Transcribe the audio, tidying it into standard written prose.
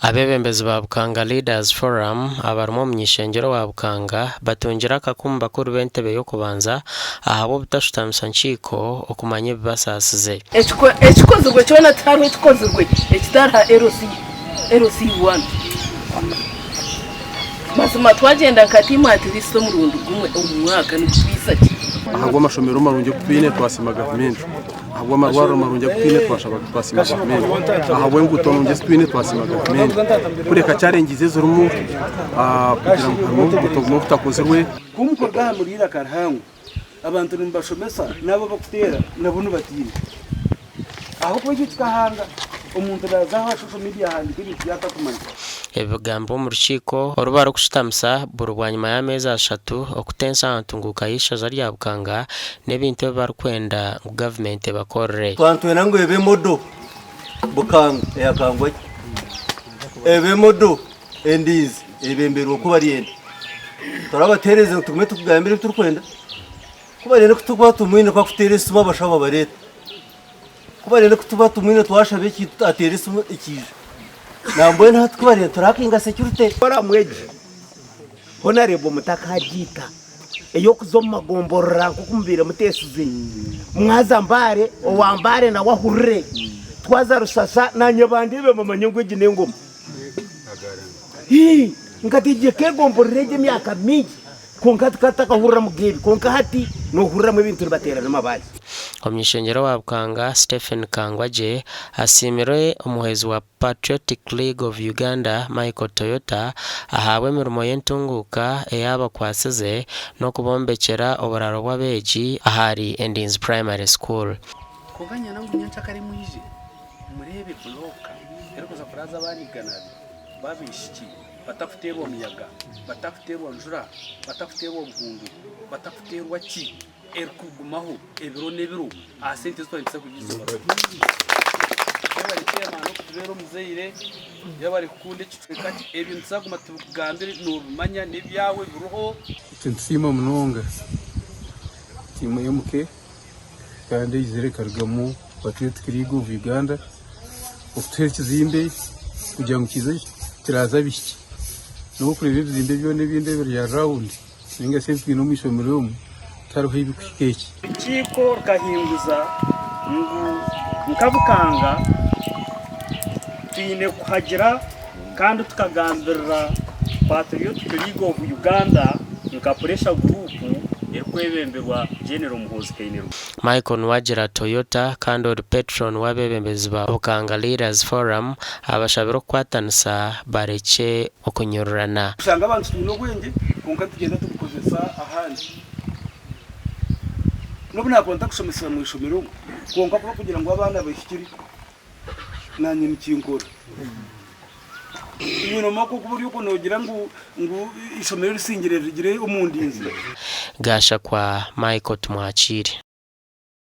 Abebembezi ba Bukanga Leaders Forum abarimo mwishengero wa Bukanga batungira akakumba ko rubentebe yo kubanza ahabo butashutamisa nchiko okumanye bibasasize ekikozwe cyona tarwe ekikozwe ekitara LC1 masuma twagenda katima ati listo murundi gumwe umwaka n'utwisati ahagwa amashomero marunge kupine twasima gavumenti ahagwa amarwaro marunge kupine twashaba twasima gavumenti ahagwa inguto marunge kupine twasima gavumenti kureka cyarengize zurumu kugira ngo inguto mufitakozerwe kumukorwa hamurira karhangu abantu nimbashomesa nabo bakutera nabo nubatire aho kweje kikahanga umuntu razaho social media handi kiri yatakumanya ebigambo mu rukiko orubara kushitamisa burwanyuma y'amezi 3 okutensa antunguka yishaza rya Bukanga n'ebintu barikwenda ngo government bakorre twantu nango ebe modo Bukanga yakangwa ebe modo endizi ebembero ko bariyenda turabatereze tugume tukugambira turikwenda kubarene kutuba tumwine kwa kuteresa suma bashaba bareta kubarene kutuba tumwine twashabe ateresa ikije namboye nta twari turakinga security ora mweji honorable mutakajika eyo kuzoma gomborra kukumbira mutesize mwazambare owambare na wahurre twaza rusasa na nyabandibe mamanyongwe n'engoma ngatije ke gomborreje myaka miji konka tukataka hurra mugebi konka hati no hurra mu bintu baterana mabazi omwishengero wa Bukanga Stephen Kangwaje asimire umuhezi wa Patriotic League of Uganda Michael Toyota ahawe mirimo y'entunguka eyaba kwasize no kubombekera oburaro bw'abeji ahari Endings Primary School koganya nangu nyancha kari mwije murebe bloka eriko za kuraza banigana babishiki batafuterwa muyaga batafuterwa njura batafuterwa bungu batafuterwa ki erkugumaho ebiro nebiro asente twanditse kugize yabari kema no kutubero muzeire yabari kunde kitweka ebintu saguma tugambire no bimanya nebyawe biruho nsima munonga timu yemuke kandi izere kargamo Patriotic League of Uganda ofite kizimbe kugira ngo kize kiraza biki no kurebe bizimbe byo nebinde bya round ninga sempi no mishomero taruhe ibikiki ikiko gahinguza nkabukanga tine kuhagira kandi tukagambirira Patriotic League of Uganda nkapuresha group ekwebemberwa General Muhozi Kainerugaba Michael Nwajira Toyota kandi ori patron wabebembezi ba Bukanga Leaders Forum abashabiro kwatanisa bareke okunyorana usanga abantu tuno gwenge konka tugenda tubukozesa ahandi nobuna konta kusomesa mu ishomero konka kugira ngo abana bashikiri nanye nikinkora ibintu mako kuburi uko nogira ngo ishomero risingire rigire umundinzi gasha kwa Michael Tumwachiri.